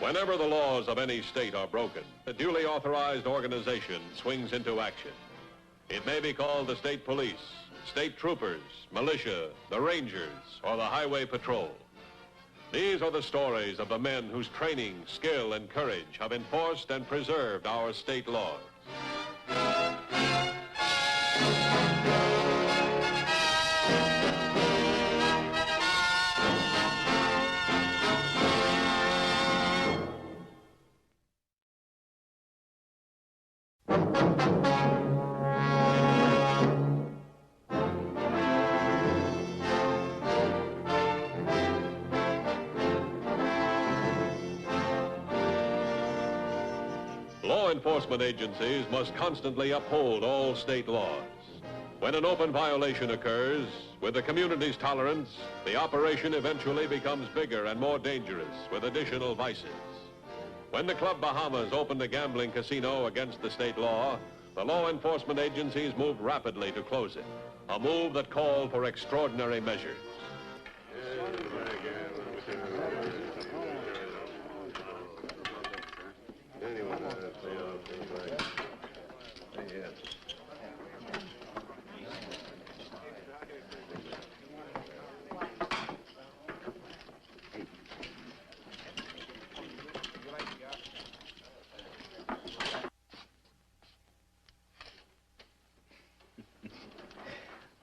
Whenever the laws of any state are broken, a duly authorized organization swings into action. It may be called the state police, state troopers, militia, the rangers, or the highway patrol. These are the stories of the men whose training, skill, and courage have enforced and preserved our state laws. Law enforcement agencies must constantly uphold all state laws. When an open violation occurs, with the community's tolerance, the operation eventually becomes bigger and more dangerous with additional vices. When the Club Bahamas opened a gambling casino against the state law, the law enforcement agencies moved rapidly to close it, a move that called for extraordinary measures.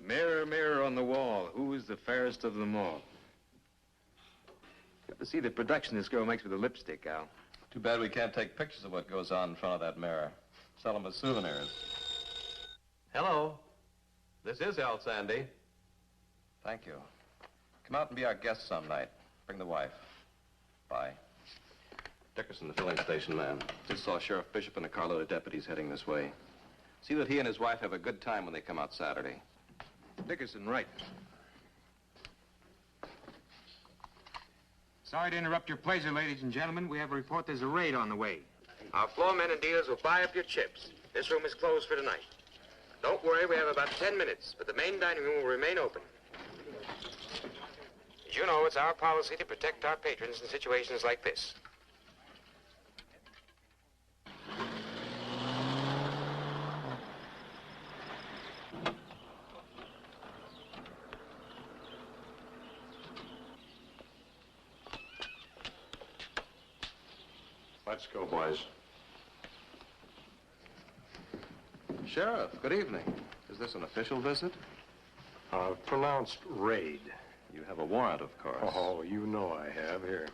Mirror, mirror on the wall, who is the fairest of them all? Got to see the production this girl makes with the lipstick, Al. Too bad we can't take pictures of what goes on in front of that mirror. Sell them as souvenirs. Hello. This is Al Sandy. Thank you. Come out and be our guest some night. Bring the wife. Bye. Dickerson, the filling station man. Just saw Sheriff Bishop and a carload of deputies heading this way. See that he and his wife have a good time when they come out Saturday. Dickerson, right. Sorry to interrupt your pleasure, ladies and gentlemen. We have a report there's a raid on the way. Our floormen and dealers will buy up your chips. This room is closed for tonight. Don't worry, we have about 10 minutes, but the main dining room will remain open. As you know, it's our policy to protect our patrons in situations like this. Let's go, boys. Sheriff, good evening. Is this an official visit? Pronounced raid. You have a warrant, of course. Oh, you know I have. Here.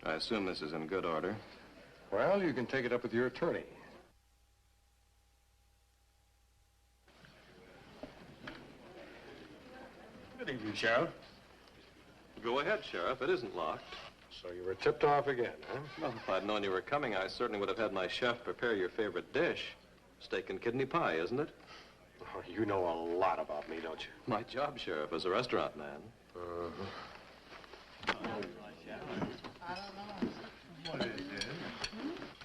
I assume this is in good order. Well, you can take it up with your attorney. Good evening, Sheriff. Go ahead, Sheriff. It isn't locked. So you were tipped off again, huh? Well, if I'd known you were coming, I certainly would have had my chef prepare your favorite dish. Steak and kidney pie, isn't it? Oh, you know a lot about me, don't you? My job, Sheriff, as a restaurant man.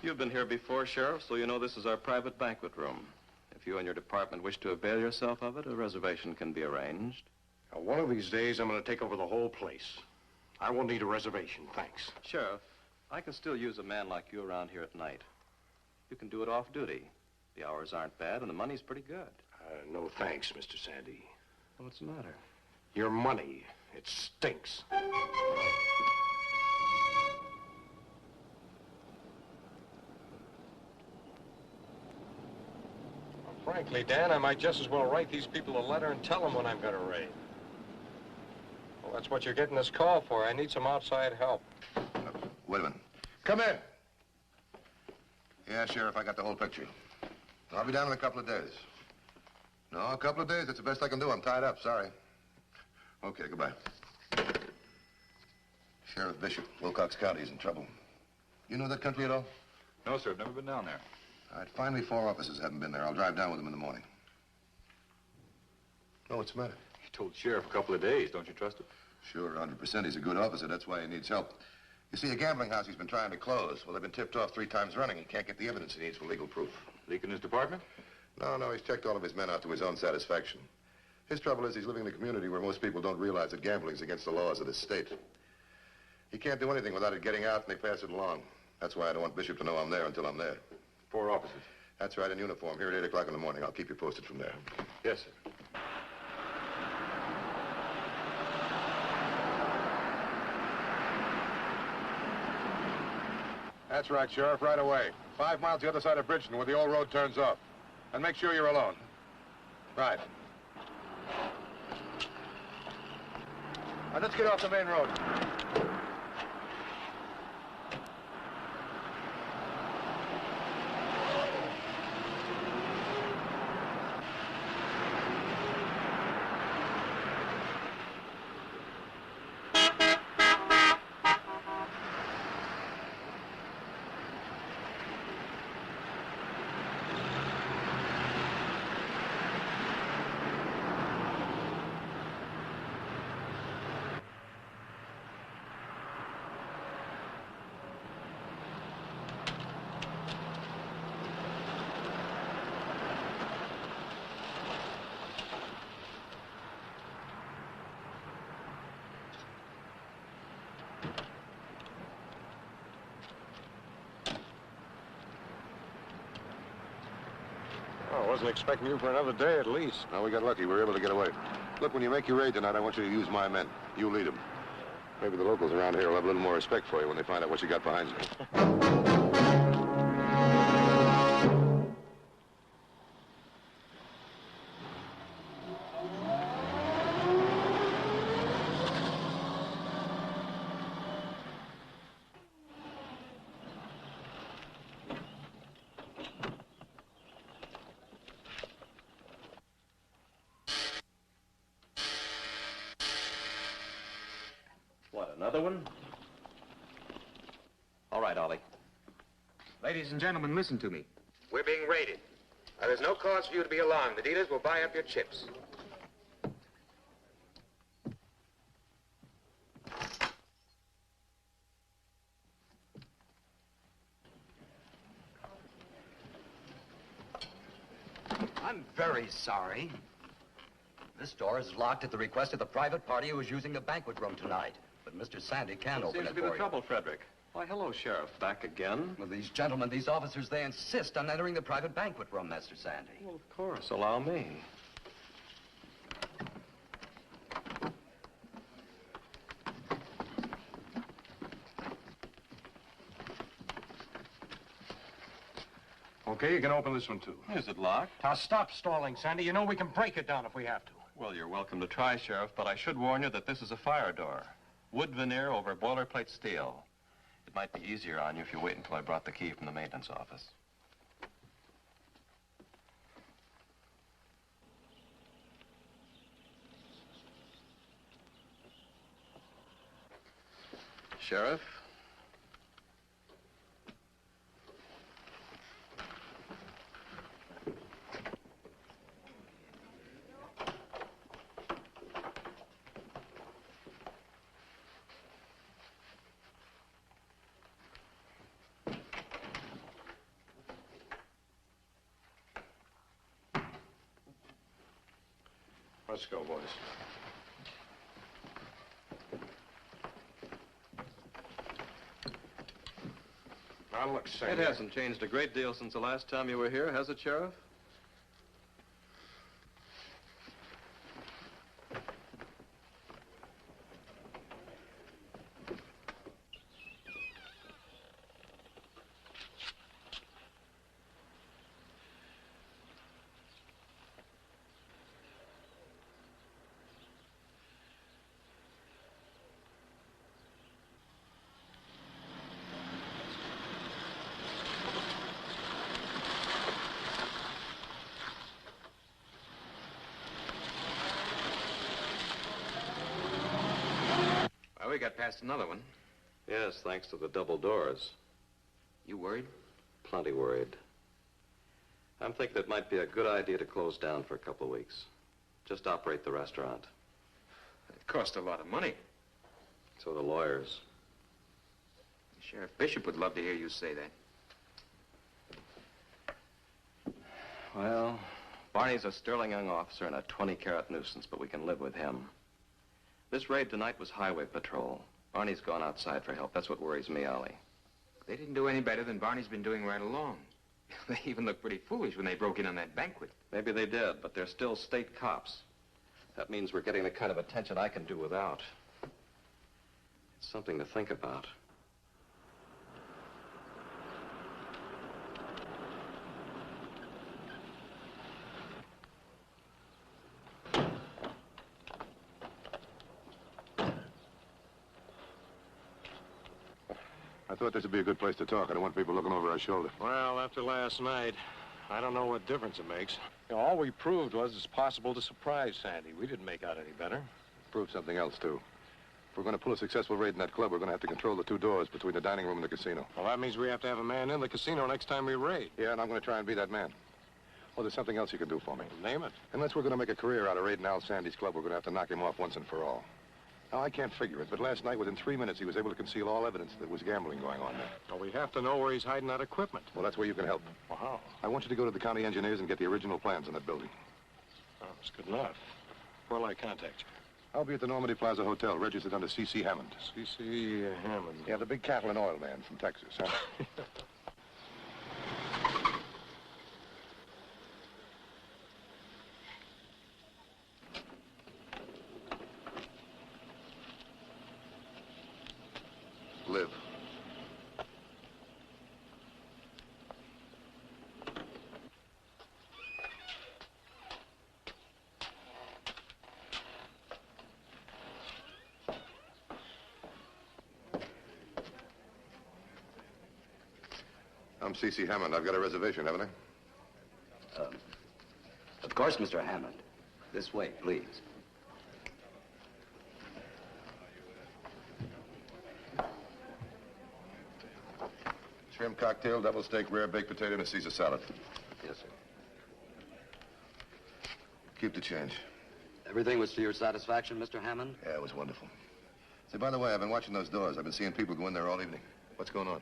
You've been here before, Sheriff, so you know this is our private banquet room. If you and your department wish to avail yourself of it, a reservation can be arranged. Now, one of these days, I'm going to take over the whole place. I won't need a reservation, thanks. Sheriff, I can still use a man like you around here at night. You can do it off duty. The hours aren't bad, and the money's pretty good. No thanks, Mr. Sandy. What's the matter? Your money, it stinks. Well, frankly, Dan, I might just as well write these people a letter and tell them when I'm going to raid. Well, that's what you're getting this call for. I need some outside help. Wait a minute. Come in. Yeah, Sheriff, I got the whole picture. I'll be down in a couple of days. No, a couple of days. That's the best I can do. I'm tied up. Sorry. Okay, goodbye. Sheriff Bishop, Wilcox County is in trouble. You know that country at all? No, sir. I've never been down there. All right, finally 4 officers haven't been there. I'll drive down with them in the morning. Oh, what's the matter? He told Sheriff a couple of days. Don't you trust him? Sure, 100%. He's a good officer. That's why he needs help. You see, a gambling house he's been trying to close. Well, they've been tipped off 3 times running. He can't get the evidence he needs for legal proof. Leak in his department? No, he's checked all of his men out to his own satisfaction. His trouble is he's living in a community where most people don't realize that gambling's against the laws of the state. He can't do anything without it getting out and they pass it along. That's why I don't want Bishop to know I'm there until I'm there. 4 officers. That's right, in uniform, here at 8 o'clock in the morning. I'll keep you posted from there. Yes, sir. That's right, Sheriff, right away. 5 miles the other side of Bridgeton where the old road turns off. And make sure you're alone. Right. Now, let's get off the main road. I wasn't expecting you for another day at least. No, we got lucky. We were able to get away. Look, when you make your raid tonight, I want you to use my men. You lead them. Maybe the locals around here will have a little more respect for you when they find out what you got behind you. What, another one? All right, Ollie. Ladies and gentlemen, listen to me. We're being raided. There's no cause for you to be alarmed. The dealers will buy up your chips. I'm very sorry. This door is locked at the request of the private party who is using the banquet room tonight. But Mr. Sandy can open Seems it to be for the you. trouble, Frederick. Why, hello, Sheriff. Back again? Well, these gentlemen, these officers, they insist on entering the private banquet room, Mr. Sandy. Well, of course. Allow me. Okay, you can open this one, too. Is it locked? Now, stop stalling, Sandy. You know we can break it down if we have to. Well, you're welcome to try, Sheriff, but I should warn you that this is a fire door. Wood veneer over boilerplate steel. It might be easier on you if you wait until I brought the key from the maintenance office. Sheriff? Let's go, boys. Now, look, Sandy. It hasn't changed a great deal since the last time you were here, has it, Sheriff? Well, we got past another one. Yes, thanks to the double doors. You worried? Plenty worried. I'm thinking it might be a good idea to close down for a couple of weeks. Just operate the restaurant. It cost a lot of money. So the lawyers. Sheriff Bishop would love to hear you say that. Well, Barney's a sterling young officer and a 20-carat nuisance, but we can live with him. This raid tonight was highway patrol. Barney's gone outside for help. That's what worries me, Ollie. They didn't do any better than Barney's been doing right along. They even looked pretty foolish when they broke in on that banquet. Maybe they did, but they're still state cops. That means we're getting the kind of attention I can do without. It's something to think about. I thought this would be a good place to talk. I don't want people looking over our shoulder. Well, after last night, I don't know what difference it makes. You know, all we proved was it's possible to surprise Sandy. We didn't make out any better. Prove something else, too. If we're going to pull a successful raid in that club, we're going to have to control the 2 doors between the dining room and the casino. Well, that means we have to have a man in the casino next time we raid. Yeah, and I'm going to try and be that man. Oh, there's something else you can do for me. Name it. Unless we're going to make a career out of raiding Al Sandy's club, we're going to have to knock him off once and for all. Now, I can't figure it, but last night, within 3 minutes, he was able to conceal all evidence that there was gambling going on there. Well, we have to know where he's hiding that equipment. Well, that's where you can help. Well, how? I want you to go to the county engineers and get the original plans on that building. Oh, that's good enough. Where'll I contact you? I'll be at the Normandy Plaza Hotel, registered under C.C. Hammond. C.C. Hammond. Yeah, the big cattle and oil man from Texas, huh? Live. I'm C.C. Hammond. I've got a reservation, haven't I? Of course, Mr. Hammond. This way, please. Shrimp cocktail, double steak, rare baked potato, and a Caesar salad. Yes, sir. Keep the change. Everything was to your satisfaction, Mr. Hammond? Yeah, it was wonderful. Say, by the way, I've been watching those doors. I've been seeing people go in there all evening. What's going on?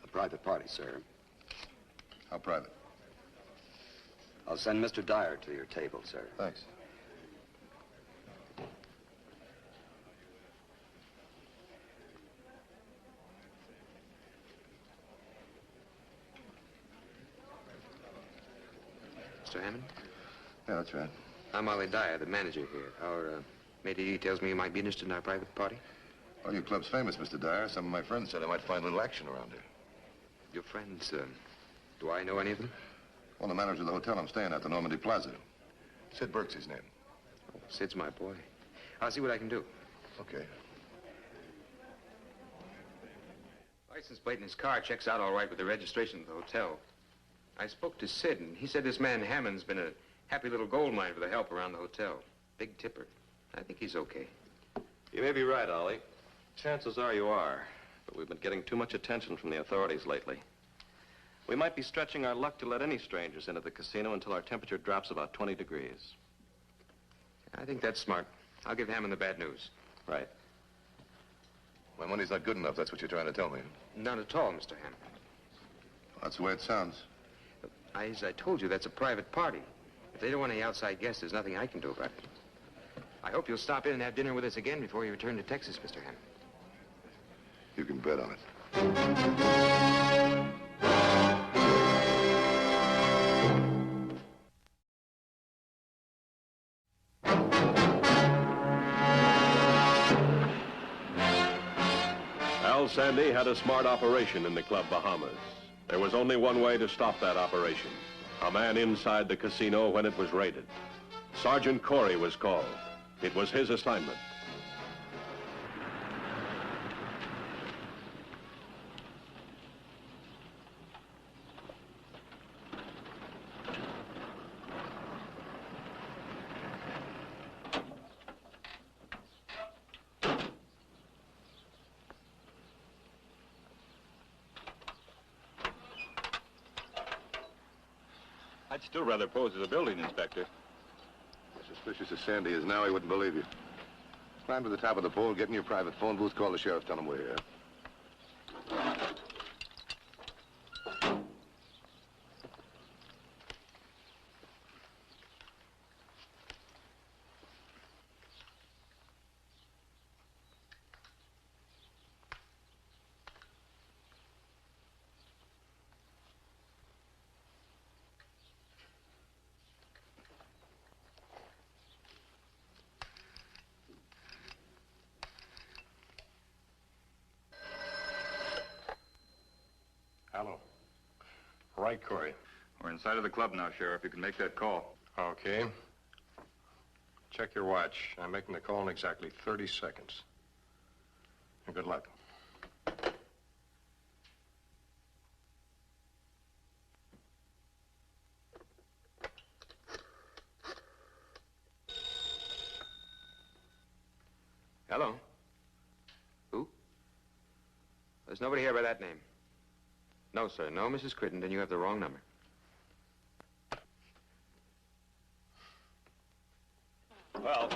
A private party, sir. How private? I'll send Mr. Dyer to your table, sir. Thanks. Mr. Hammond? Yeah, that's right. I'm Ollie Dyer, the manager here. Our matey tells me you might be interested in our private party. Well, your club's famous, Mr. Dyer. Some of my friends said I might find a little action around here. Your friends, do I know any of them? Well, the manager of the hotel I'm staying at, the Normandy Plaza. Sid Burke's his name. Oh, Sid's my boy. I'll see what I can do. Okay. License plate in his car checks out all right with the registration of the hotel. I spoke to Sid, and he said this man Hammond's been a happy little gold mine for the help around the hotel. Big tipper. I think he's okay. You may be right, Ollie. Chances are you are. But we've been getting too much attention from the authorities lately. We might be stretching our luck to let any strangers into the casino until our temperature drops about 20 degrees. I think that's smart. I'll give Hammond the bad news. Right. My money's not good enough, that's what you're trying to tell me. Not at all, Mr. Hammond. Well, that's the way it sounds. As I told you, that's a private party. If they don't want any outside guests, there's nothing I can do about it. I hope you'll stop in and have dinner with us again before you return to Texas, Mr. Hammond. You can bet on it. Al Sandy had a smart operation in the Club Bahamas. There was only one way to stop that operation. A man inside the casino when it was raided. Sergeant Corey was called. It was his assignment. I'd still rather pose as a building inspector. As suspicious as Sandy is now, he wouldn't believe you. Climb to the top of the pole, get in your private phone booth, call the sheriff, tell him we're here. right, Corey. We're inside of the club now, Sheriff. You can make that call. Okay. Check your watch. I'm making the call in exactly 30 seconds. And good luck. Hello? Who? There's nobody here by that name. No, sir. No, Mrs. Crittenden. You have the wrong number. Well,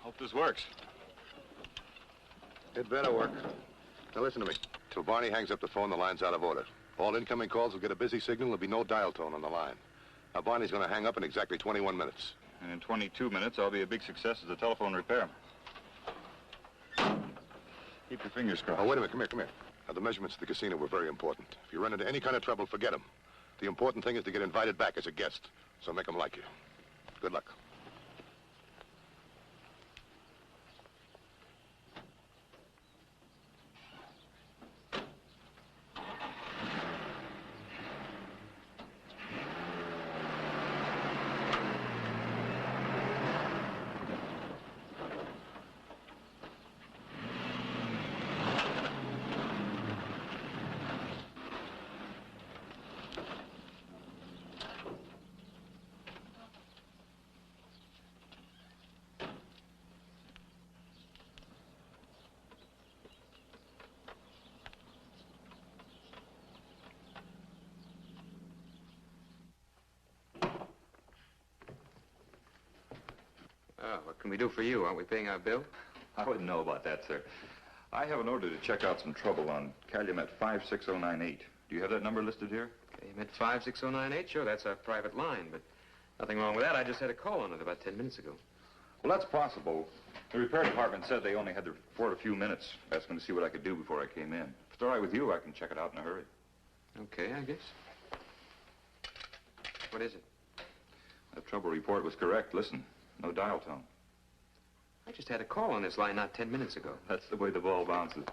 hope this works. It better work. Now listen to me. Till Barney hangs up the phone, the line's out of order. All incoming calls will get a busy signal. There'll be no dial tone on the line. Now, Barney's going to hang up in exactly 21 minutes. And in 22 minutes, I'll be a big success as a telephone repairman. Keep your fingers crossed. Oh, wait a minute. Come here, come here. Now, the measurements at the casino were very important. If you run into any kind of trouble, forget them. The important thing is to get invited back as a guest. So make them like you. Good luck. What can we do for you? Aren't we paying our bill? I wouldn't know about that, sir. I have an order to check out some trouble on Calumet 56098. Do you have that number listed here? Calumet 56098? Sure, that's our private line, but nothing wrong with that. I just had a call on it about 10 minutes ago. Well, that's possible. The repair department said they only had the report a few minutes. Asking to see what I could do before I came in. If it's all right with you, I can check it out in a hurry. Okay, I guess. What is it? That trouble report was correct. Listen, no dial tone. I just had a call on this line not 10 minutes ago. That's the way the ball bounces.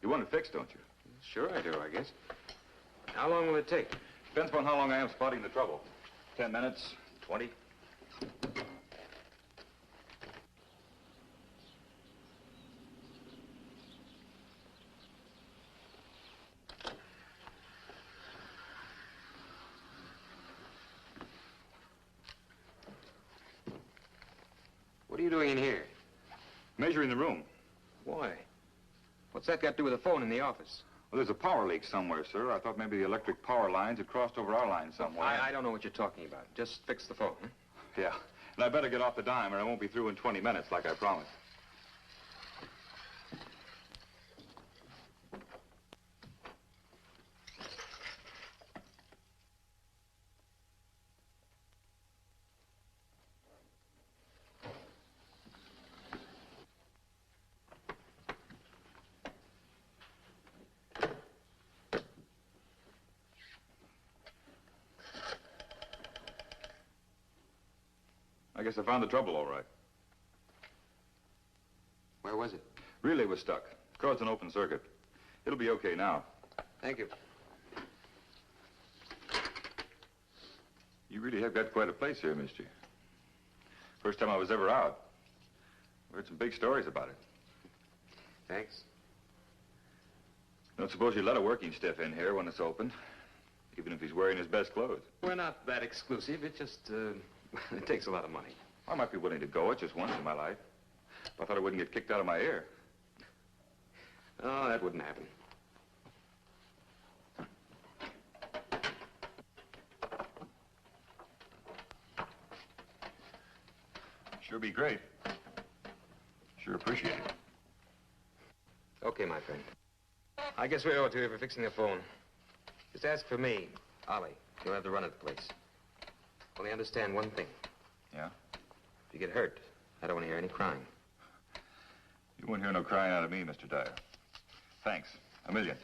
You want it fixed, don't you? Sure I do, I guess. How long will it take? Depends upon how long I am spotting the trouble. 10 minutes, 20. What are you doing in here? Measuring the room. Why? What's that got to do with the phone in the office? Well, there's a power leak somewhere, sir. I thought maybe the electric power lines had crossed over our line somewhere. I don't know what you're talking about. Just fix the phone, huh? Yeah. And I better get off the dime or I won't be through in 20 minutes like I promised. I guess I found the trouble all right. Where was it? Relay was stuck. Caused an open circuit. It'll be okay now. Thank you. You really have got quite a place here, mister. First time I was ever out. I heard some big stories about it. Thanks. Don't suppose you let a working stiff in here when it's open, even if he's wearing his best clothes. We're not that exclusive. It just, it takes a lot of money. I might be willing to go it just once in my life. If I thought I wouldn't get kicked out of my ear. Oh, that wouldn't happen. Sure be great. Sure appreciate it. Okay, my friend. I guess we owe it to you for fixing the phone. Just ask for me, Ollie. You'll have the run of the place. Only understand one thing. Yeah? If you get hurt, I don't want to hear any crying. You won't hear no crying out of me, Mr. Dyer. Thanks. A million.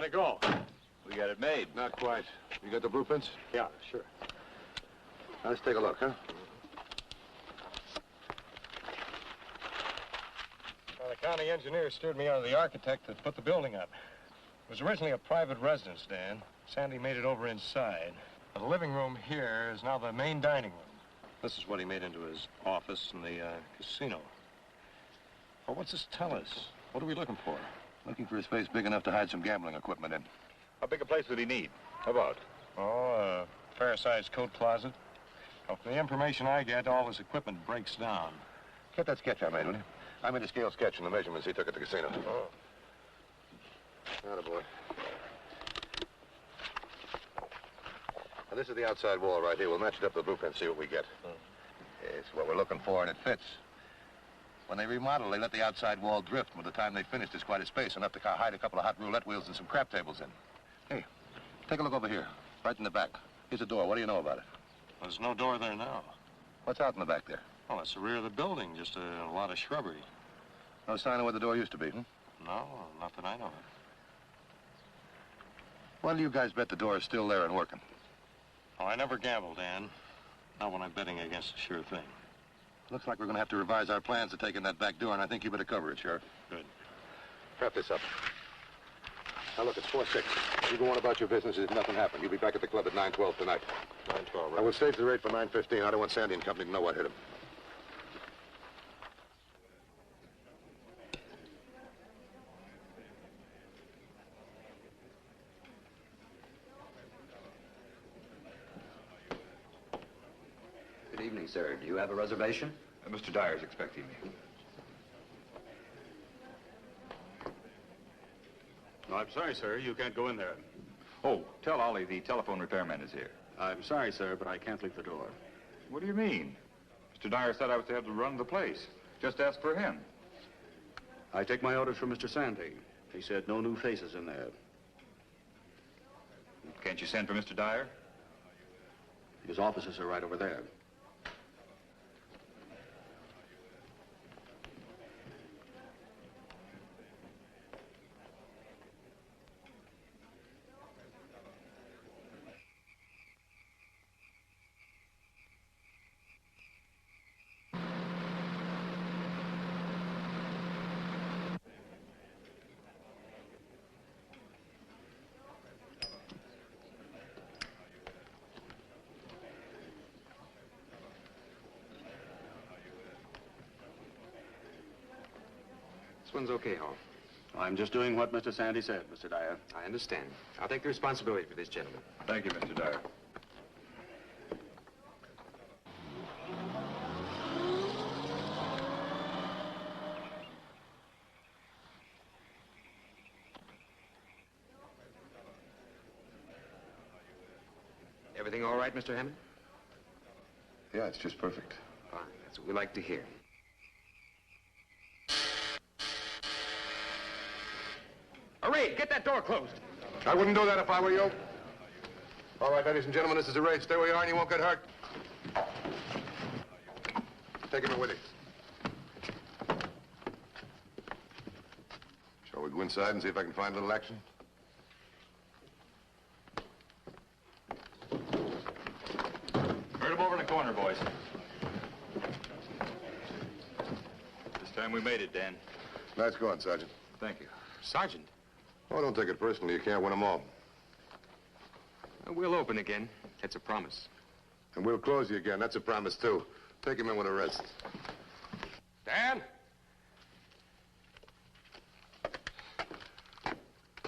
How'd it go? We got it made. Not quite. You got the blueprints? Yeah, sure. Now, let's take a look, huh? Well, the county engineer steered me on to the architect that put the building up. It was originally a private residence, Dan. Sandy made it over inside. The living room here is now the main dining room. This is what he made into his office in the casino. Well, what's this tell us? What are we looking for? Looking for a space big enough to hide some gambling equipment in. How big a place would he need? How about? Oh, a fair-sized coat closet. Well, from the information I get, all his equipment breaks down. Get that sketch I made, will you? I made a scale sketch and the measurements he took at the casino. Oh. Attaboy. Now, this is the outside wall right here. We'll match it up to the blueprint, see what we get. It's what we're looking for, and it fits. When they remodel, they let the outside wall drift. By the time they finish, there's quite a space, enough to hide a couple of hot roulette wheels and some crap tables in. Hey, take a look over here, right in the back. Here's a door. What do you know about it? There's no door there now. What's out in the back there? Oh, that's the rear of the building, just a lot of shrubbery. No sign of where the door used to be, No, not that I know of. Why do you guys bet the door is still there and working? Oh, I never gamble, Dan. Not when I'm betting against a sure thing. Looks like we're going to have to revise our plans to take in that back door, and I think you better cover it, Sheriff. Good. Wrap this up. Now, look, it's 4-6. You go on about your business as if nothing happened. You'll be back at the club at 9:12 tonight. 9:12, right? I will stage the rate for 9:15. I don't want Sandy and company to know what hit him. Good evening, sir. Do you have a reservation? Mr. Dyer's expecting me. No, I'm sorry, sir. You can't go in there. Oh, tell Ollie the telephone repairman is here. I'm sorry, sir, but I can't leave the door. What do you mean? Mr. Dyer said I was to have to run the place. Just ask for him. I take my orders from Mr. Sandy. He said no new faces in there. Can't you send for Mr. Dyer? His offices are right over there. This one's okay, Hall. I'm just doing what Mr. Sandy said, Mr. Dyer. I understand. I'll take the responsibility for this, gentlemen. Thank you, Mr. Dyer. Everything all right, Mr. Hammond? Yeah, it's just perfect. Fine. That's what we like to hear. Hooray! Get that door closed. I wouldn't do that if I were you. All right, ladies and gentlemen, this is the raid. Stay where you are and you won't get hurt. Take him with you. Shall we go inside and see if I can find a little action? Herd him over in the corner, boys. This time we made it, Dan. Nice going, Sergeant. Thank you. Sergeant, Oh, don't take it personally. You can't win them all. we'll open again. That's a promise. And we'll close you again. That's a promise, too. Take him in with a rest. Dan?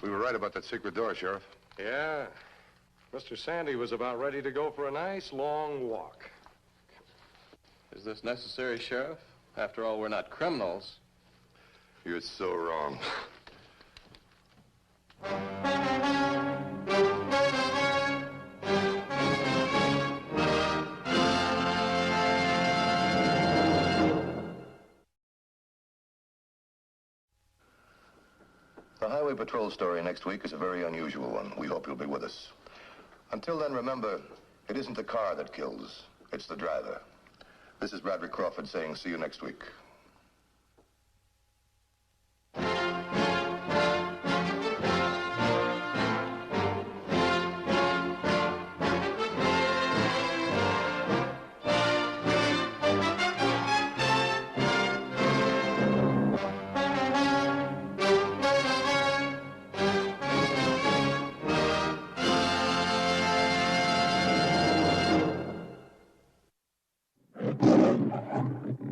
We were right about that secret door, Sheriff. Yeah. Mr. Sandy was about ready to go for a nice long walk. Is this necessary, Sheriff? After all, we're not criminals. You're so wrong. The Highway Patrol story next week is a very unusual one. We hope you'll be with us. Until then, remember, it isn't the car that kills, it's the driver. This is Broderick Crawford saying see you next week. Come on.